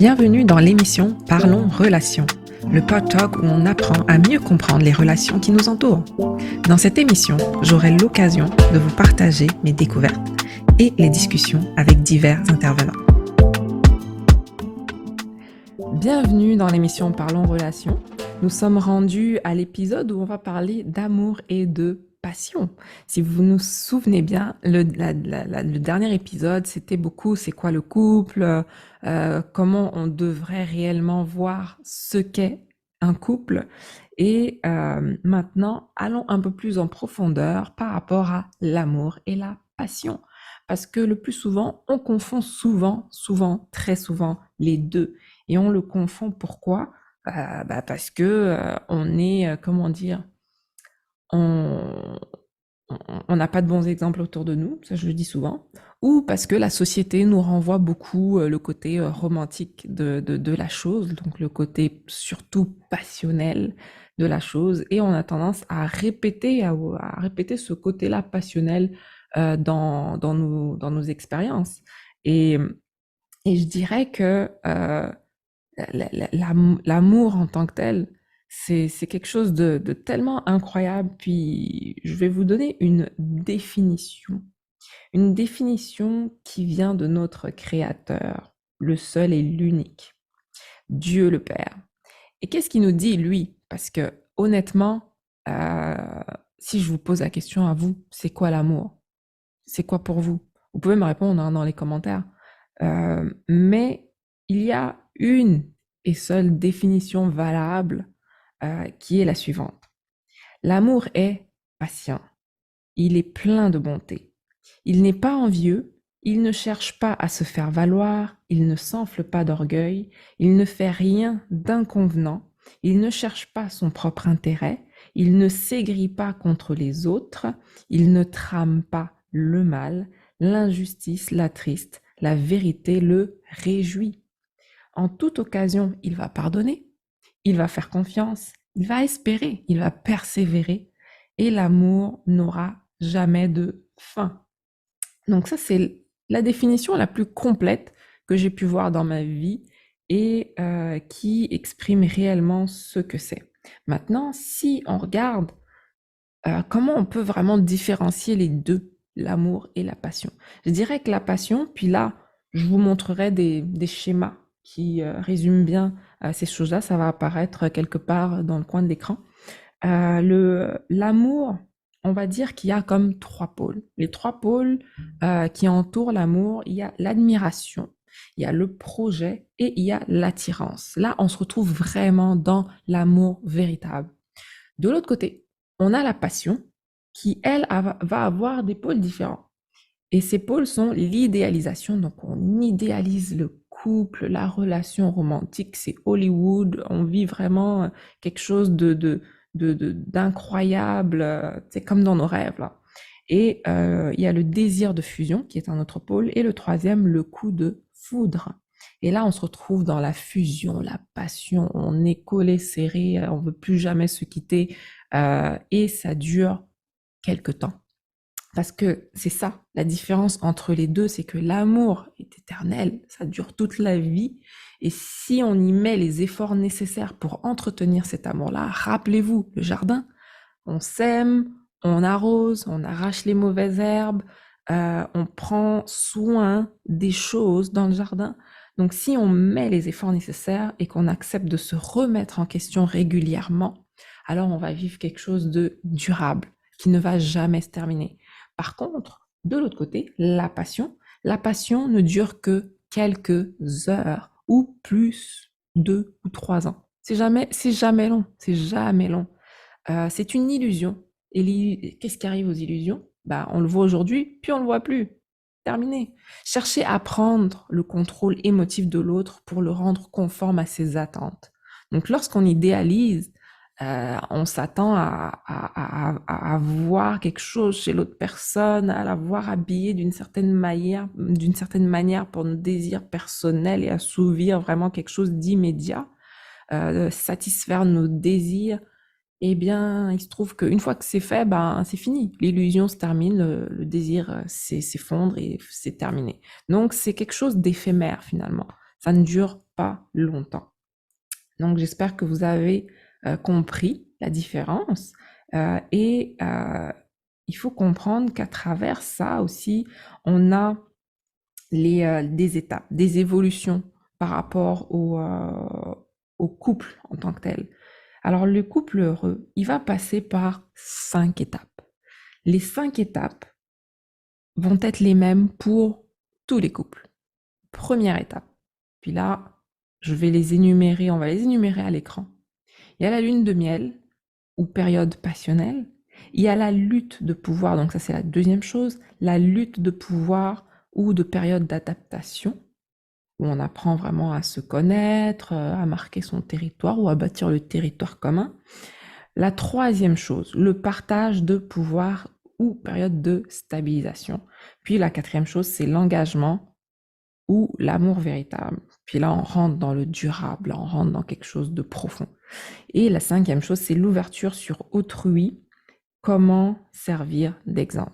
Bienvenue dans l'émission Parlons Relations, le pod-talk où on apprend à mieux comprendre les relations qui nous entourent. Dans cette émission, j'aurai l'occasion de vous partager mes découvertes et les discussions avec divers intervenants. Bienvenue dans l'émission Parlons Relations. Nous sommes rendus à l'épisode où on va parler d'amour et de passion. Si vous nous souvenez bien, le dernier épisode, c'était beaucoup c'est quoi le couple, comment on devrait réellement voir ce qu'est un couple. Et maintenant, allons un peu plus en profondeur par rapport à l'amour et la passion. Parce que le plus souvent, on confond très souvent les deux. Et on le confond pourquoi? Parce que on est, comment dire, on on n'a pas de bons exemples autour de nous, ça je le dis souvent, ou parce que la société nous renvoie beaucoup le côté romantique de la chose, donc le côté surtout passionnel de la chose, et on a tendance à répéter ce côté-là passionnel dans nos expériences. Et, et je dirais que l'amour en tant que tel, c'est quelque chose de tellement incroyable. Puis je vais vous donner une définition qui vient de notre Créateur, le seul et l'unique, Dieu le Père. Et qu'est-ce qu'il nous dit, lui? Parce que honnêtement, euh, si je vous pose la question à vous, c'est quoi l'amour? C'est quoi pour vous? Vous pouvez me répondre dans les commentaires. Mais il y a une et seule définition valable qui est la suivante. L'amour est patient, il est plein de bonté, il n'est pas envieux, il ne cherche pas à se faire valoir, il ne s'enfle pas d'orgueil, il ne fait rien d'inconvenant, il ne cherche pas son propre intérêt, il ne s'aigrit pas contre les autres, il ne trame pas le mal, l'injustice l'attriste, la vérité le réjouit. En toute occasion, il va pardonner, il va faire confiance, il va espérer, il va persévérer, et l'amour n'aura jamais de fin. Donc ça, c'est la définition la plus complète que j'ai pu voir dans ma vie et qui exprime réellement ce que c'est. Maintenant, si on regarde comment on peut vraiment différencier les deux, l'amour et la passion. Je dirais que la passion, puis là, je vous montrerai des schémas qui résument bien ces choses-là. Ça va apparaître quelque part dans le coin de l'écran. L'amour, on va dire qu'il y a comme trois pôles. Les trois pôles qui entourent l'amour, il y a l'admiration, il y a le projet et il y a l'attirance. Là, on se retrouve vraiment dans l'amour véritable. De l'autre côté, on a la passion qui, elle, va avoir des pôles différents. Et ces pôles sont l'idéalisation, donc on idéalise le couple, la relation romantique, c'est Hollywood, on vit vraiment quelque chose d'incroyable, c'est comme dans nos rêves là. Et il y a le désir de fusion qui est un autre pôle, et le troisième, le coup de foudre. Et là, on se retrouve dans la fusion, la passion, on est collé, serré, on veut plus jamais se quitter, et ça dure quelque temps. Parce que c'est ça, la différence entre les deux, c'est que l'amour est éternel, ça dure toute la vie. Et si on y met les efforts nécessaires pour entretenir cet amour-là, rappelez-vous, le jardin, on sème, on arrose, on arrache les mauvaises herbes, on prend soin des choses dans le jardin. Donc si on met les efforts nécessaires et qu'on accepte de se remettre en question régulièrement, alors on va vivre quelque chose de durable, qui ne va jamais se terminer. Par contre, de l'autre côté, la passion ne dure que quelques heures ou plus, 2 ou 3 ans. C'est jamais long, c'est jamais long. C'est une illusion. Et qu'est-ce qui arrive aux illusions? Bah, on le voit aujourd'hui, puis on le voit plus. Terminé. Cherchez à prendre le contrôle émotif de l'autre pour le rendre conforme à ses attentes. Donc, lorsqu'on idéalise, on s'attend à voir quelque chose chez l'autre personne, à la voir habillée d'une certaine manière pour nos désirs personnels et assouvir vraiment quelque chose d'immédiat, satisfaire nos désirs. Eh bien, il se trouve qu'une fois que c'est fait, ben, c'est fini. L'illusion se termine, le désir s'effondre et c'est terminé. Donc, c'est quelque chose d'éphémère finalement. ça ne dure pas longtemps. Donc, j'espère que vous avez compris la différence. Et il faut comprendre qu'à travers ça aussi, on a des étapes, des évolutions par rapport au couple en tant que tel. Alors, le couple heureux, il va passer par 5 étapes. Les 5 étapes vont être les mêmes pour tous les couples. Première étape. Puis là, je vais les énumérer, on va les énumérer à l'écran. Il y a la lune de miel, ou période passionnelle. Il y a la lutte de pouvoir, donc ça c'est la deuxième chose, la lutte de pouvoir ou de période d'adaptation, où on apprend vraiment à se connaître, à marquer son territoire ou à bâtir le territoire commun. La troisième chose, le partage de pouvoir ou période de stabilisation. Puis la quatrième chose, c'est l'engagement ou l'amour véritable. Puis là, on rentre dans le durable, on rentre dans quelque chose de profond. Et la cinquième chose, c'est l'ouverture sur autrui, comment servir d'exemple.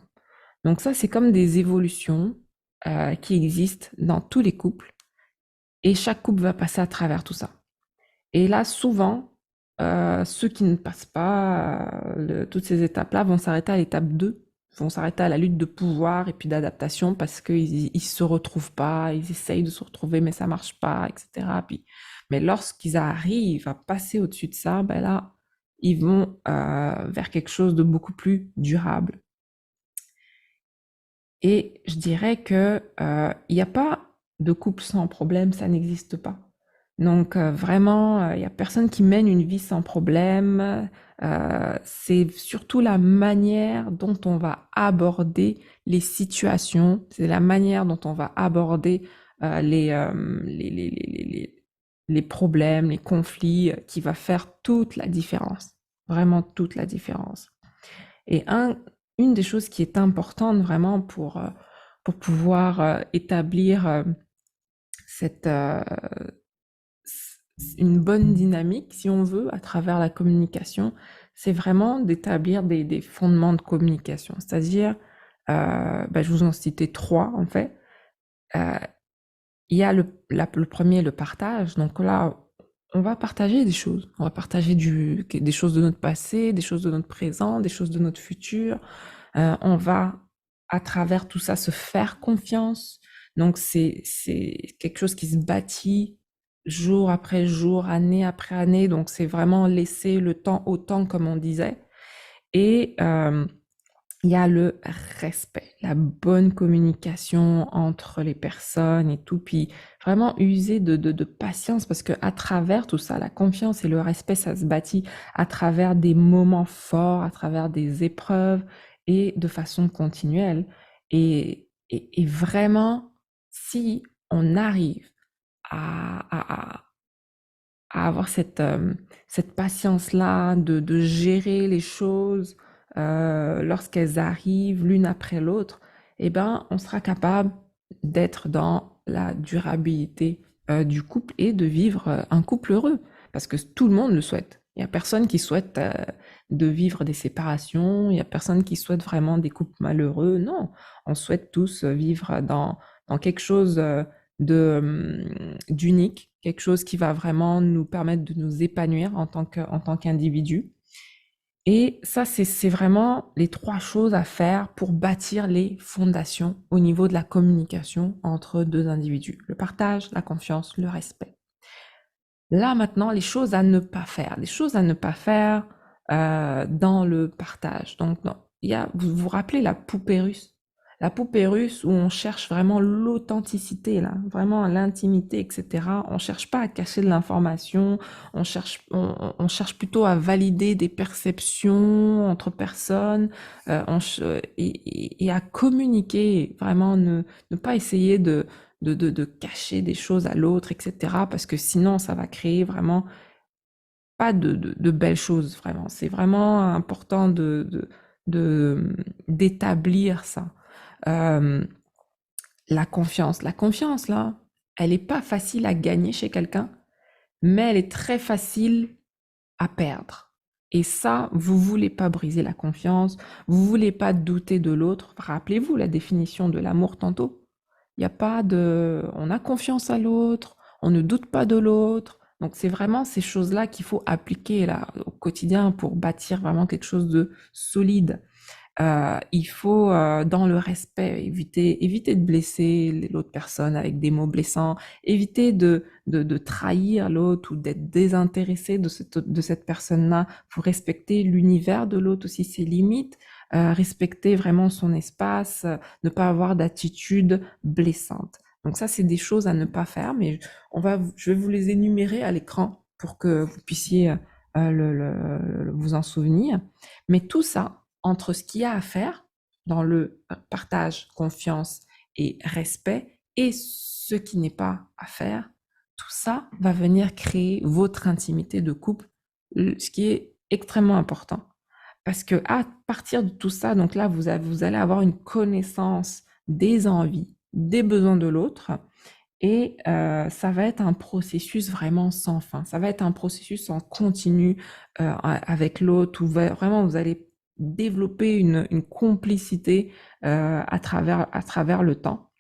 Donc ça, c'est comme des évolutions qui existent dans tous les couples et chaque couple va passer à travers tout ça. Et là, souvent, ceux qui ne passent pas toutes ces étapes-là vont s'arrêter à l'étape 2, vont s'arrêter à la lutte de pouvoir et puis d'adaptation parce qu'ils ne se retrouvent pas, ils essayent de se retrouver mais ça marche pas, etc. Mais lorsqu'ils arrivent à passer au-dessus de ça, ben là, ils vont vers quelque chose de beaucoup plus durable. Et je dirais que il n'y a pas de couple sans problème, ça n'existe pas. Donc vraiment, il n'y a personne qui mène une vie sans problème. C'est surtout la manière dont on va aborder les situations, c'est la manière dont on va aborder les problèmes, les conflits qui va faire toute la différence, vraiment toute la différence. Et une des choses qui est importante vraiment pour pouvoir établir cette, une bonne dynamique, si on veut, à travers la communication, c'est vraiment d'établir des fondements de communication. C'est-à-dire, je vous en citais 3 en fait. Il y a le premier, le partage. Donc là, on va partager des choses. On va partager des choses de notre passé, des choses de notre présent, des choses de notre futur. On va, à travers tout ça, se faire confiance. Donc, c'est quelque chose qui se bâtit jour après jour, année après année. Donc, c'est vraiment laisser le temps au temps, comme on disait. Et il y a le respect, la bonne communication entre les personnes et tout. Puis vraiment user de patience parce que à travers tout ça, la confiance et le respect, ça se bâtit à travers des moments forts, à travers des épreuves et de façon continuelle. Et vraiment, si on arrive à, à avoir cette patience-là de gérer les choses lorsqu'elles arrivent l'une après l'autre, eh ben, on sera capable d'être dans la durabilité du couple et de vivre un couple heureux. Parce que tout le monde le souhaite. Il n'y a personne qui souhaite de vivre des séparations, il n'y a personne qui souhaite vraiment des couples malheureux. Non, on souhaite tous vivre dans quelque chose d'unique, quelque chose qui va vraiment nous permettre de nous épanouir en tant qu'individu. Et ça, c'est vraiment les 3 choses à faire pour bâtir les fondations au niveau de la communication entre 2 individus. Le partage, la confiance, le respect. Là, maintenant, les choses à ne pas faire. Les choses à ne pas faire dans le partage. Donc, non, vous vous rappelez la poupée russe? La poupée russe où on cherche vraiment l'authenticité, là, vraiment l'intimité, etc. On cherche pas à cacher de l'information, on cherche plutôt à valider des perceptions entre personnes et à communiquer, vraiment ne pas essayer de cacher des choses à l'autre, etc. Parce que sinon, ça va créer vraiment pas de belles choses, vraiment. C'est vraiment important d'établir ça. Euh, la confiance. La confiance, là, elle n'est pas facile à gagner chez quelqu'un, mais elle est très facile à perdre. Et ça, vous voulez pas briser la confiance, vous voulez pas douter de l'autre. Rappelez-vous la définition de l'amour tantôt. Il n'y a pas de... On a confiance à l'autre, on ne doute pas de l'autre. Donc, c'est vraiment ces choses-là qu'il faut appliquer là, au quotidien pour bâtir vraiment quelque chose de solide. Il faut, dans le respect, éviter de blesser l'autre personne avec des mots blessants, éviter de trahir l'autre ou d'être désintéressé de cette personne-là. Il faut respecter l'univers de l'autre aussi, ses limites, respecter vraiment son espace, ne pas avoir d'attitude blessante. Donc ça, c'est des choses à ne pas faire, mais je vais vous les énumérer à l'écran pour que vous puissiez vous en souvenir. Mais tout ça, entre ce qu'il y a à faire dans le partage, confiance et respect et ce qui n'est pas à faire, tout ça va venir créer votre intimité de couple, ce qui est extrêmement important. Parce que à partir de tout ça, donc là, vous allez avoir une connaissance des envies, des besoins de l'autre, et ça va être un processus vraiment sans fin. Ça va être un processus en continu avec l'autre où vraiment vous allez développer une complicité à travers le temps.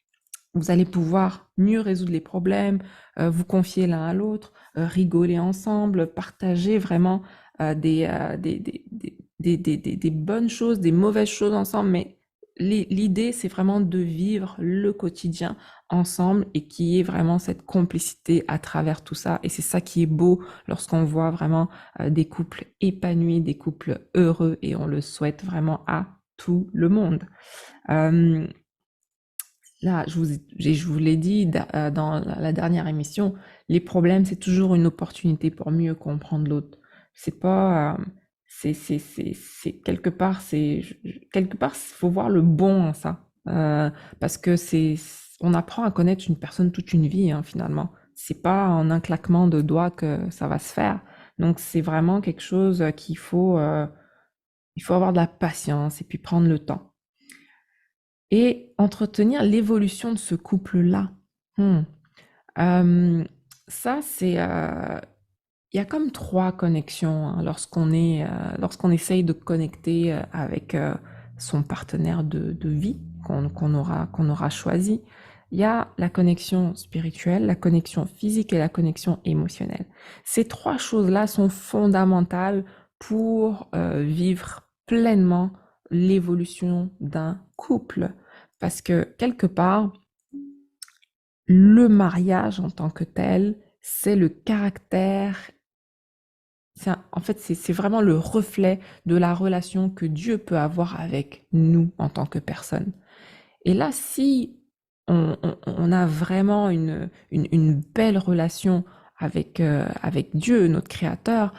Vous allez pouvoir mieux résoudre les problèmes, vous confier l'un à l'autre, rigoler ensemble, partager vraiment des bonnes choses, des mauvaises choses ensemble, mais l'idée, c'est vraiment de vivre le quotidien ensemble et qu'il y ait vraiment cette complicité à travers tout ça. Et c'est ça qui est beau lorsqu'on voit vraiment des couples épanouis, des couples heureux, et on le souhaite vraiment à tout le monde. Euh, Là, je vous l'ai dit dans la dernière émission, les problèmes, c'est toujours une opportunité pour mieux comprendre l'autre. C'est pas, quelque part, quelque part, faut voir le bon en ça. Parce que on apprend à connaître une personne toute une vie, hein, finalement. C'est pas en un claquement de doigts que ça va se faire. Donc, c'est vraiment quelque chose il faut avoir de la patience et puis prendre le temps et entretenir l'évolution de ce couple-là. Hmm. Euh, Ça, il y a comme trois connexions hein, lorsqu'on essaye de connecter avec son partenaire de vie qu'on aura choisi. Il y a la connexion spirituelle, la connexion physique et la connexion émotionnelle. Ces trois choses-là sont fondamentales pour vivre pleinement l'évolution d'un couple. Parce que quelque part, le mariage en tant que tel, c'est le caractère, en fait, c'est vraiment le reflet de la relation que Dieu peut avoir avec nous en tant que personne. Et là, si on a vraiment une belle relation avec Dieu, notre Créateur,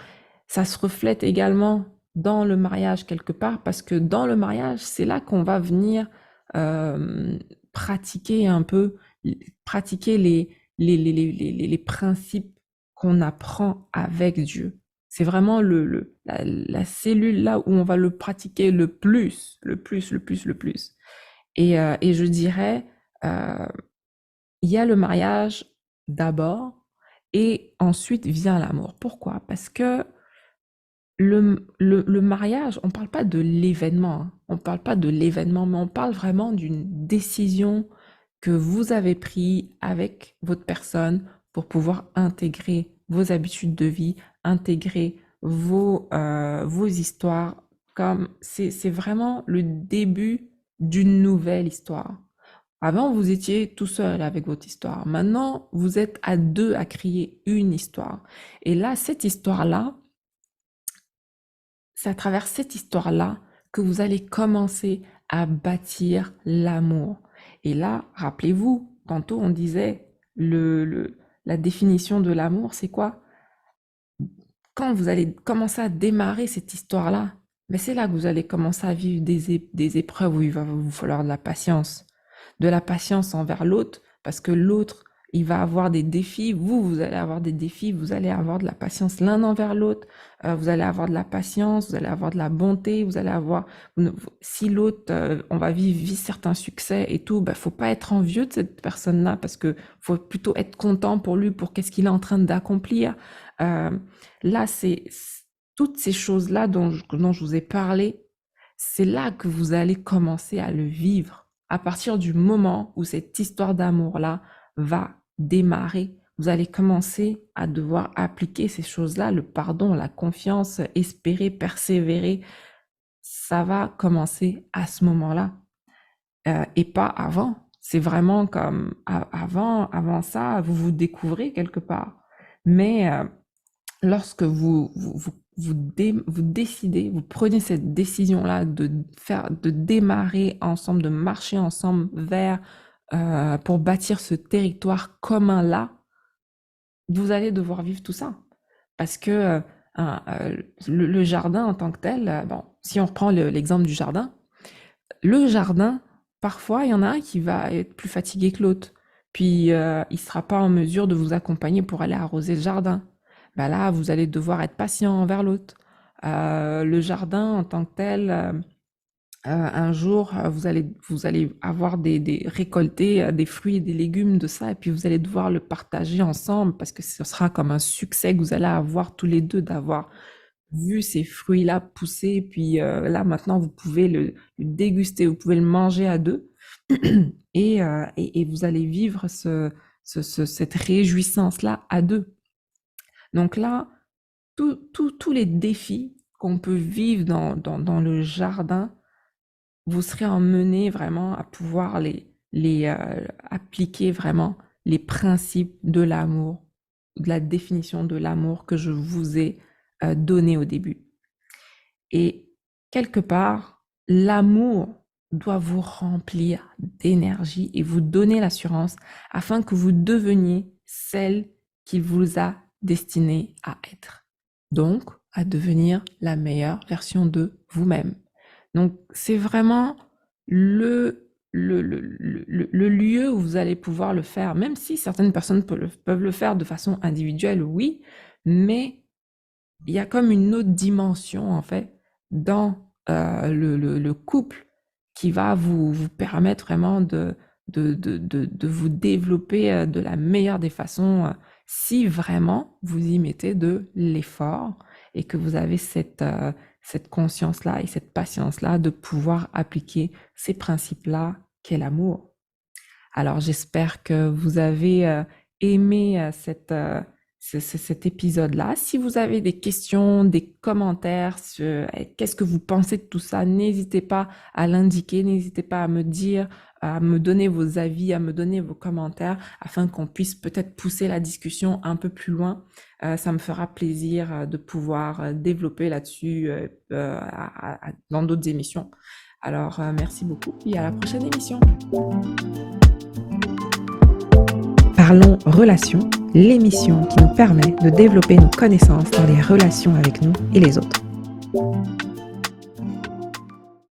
ça se reflète également dans le mariage quelque part, parce que dans le mariage, c'est là qu'on va venir euh, pratiquer un peu, pratiquer les principes qu'on apprend avec Dieu. C'est vraiment la cellule là où on va le pratiquer le plus, le plus, le plus, le plus. Et je dirais, euh, il y a le mariage d'abord et ensuite vient l'amour. Pourquoi? Parce que le mariage, on ne parle pas de l'événement, hein. On ne parle pas de l'événement, mais on parle vraiment d'une décision que vous avez prise avec votre personne pour pouvoir intégrer vos habitudes de vie, intégrer vos histoires, comme c'est vraiment le début d'une nouvelle histoire. Avant, vous étiez tout seul avec votre histoire. Maintenant, vous êtes à deux à créer une histoire. Et là, cette histoire-là, c'est à travers cette histoire-là que vous allez commencer à bâtir l'amour. Et là, rappelez-vous, tantôt on disait la définition de l'amour, c'est quoi? Quand vous allez commencer à démarrer cette histoire-là, mais c'est là que vous allez commencer à vivre des épreuves où il va vous falloir de la patience envers l'autre, parce que l'autre, il va avoir des défis, vous allez avoir des défis, vous allez avoir de la patience l'un envers l'autre, vous allez avoir de la patience, vous allez avoir de la bonté, vous allez avoir, si l'autre, on va vivre certains succès et tout, ben, faut pas être envieux de cette personne-là, parce que faut plutôt être content pour lui, pour qu'est-ce qu'il est en train d'accomplir. Euh, Là, c'est toutes ces choses-là dont je vous ai parlé, c'est là que vous allez commencer à le vivre. À partir du moment où cette histoire d'amour-là va démarrer, vous allez commencer à devoir appliquer ces choses-là, le pardon, la confiance, espérer, persévérer. Ça va commencer à ce moment-là et pas avant. C'est vraiment comme avant ça, vous vous découvrez quelque part. Mais lorsque vous décidez, vous prenez cette décision-là de démarrer ensemble, de marcher ensemble vers pour bâtir ce territoire commun-là, vous allez devoir vivre tout ça. Parce que le jardin en tant que tel, bon, si on reprend l'exemple du jardin, le jardin, parfois, il y en a un qui va être plus fatigué que l'autre. Puis, il sera pas en mesure de vous accompagner pour aller arroser le jardin. Bah là, vous allez devoir être patient envers l'autre. Le jardin en tant que tel, un jour, vous allez avoir récolter des fruits et des légumes de ça, et puis vous allez devoir le partager ensemble parce que ce sera comme un succès que vous allez avoir tous les deux d'avoir vu ces fruits-là pousser, puis là maintenant vous pouvez le déguster, vous pouvez le manger à deux, et vous allez vivre cette réjouissance-là à deux. Donc là, tous les défis qu'on peut vivre dans le jardin, vous serez emmené vraiment à pouvoir appliquer vraiment les principes de l'amour, de la définition de l'amour que je vous ai donné au début. Et quelque part, l'amour doit vous remplir d'énergie et vous donner l'assurance afin que vous deveniez celle qu'il vous a destinée à être. Donc, à devenir la meilleure version de vous-même. Donc, c'est vraiment le lieu où vous allez pouvoir le faire, même si certaines personnes peuvent le faire de façon individuelle, oui, mais il y a comme une autre dimension, en fait, dans le couple qui va vous permettre vraiment de vous développer de la meilleure des façons si vraiment vous y mettez de l'effort et que vous avez cette conscience-là et cette patience-là de pouvoir appliquer ces principes-là qu'est l'amour. Alors, j'espère que vous avez aimé cet épisode-là. Si vous avez des questions, des commentaires sur qu'est-ce que vous pensez de tout ça, n'hésitez pas à l'indiquer, n'hésitez pas à me dire, à me donner vos avis, à me donner vos commentaires afin qu'on puisse peut-être pousser la discussion un peu plus loin. Ça me fera plaisir de pouvoir développer là-dessus dans d'autres émissions. Alors, merci beaucoup et à la prochaine émission. Parlons Relations, l'émission qui nous permet de développer nos connaissances dans les relations avec nous et les autres.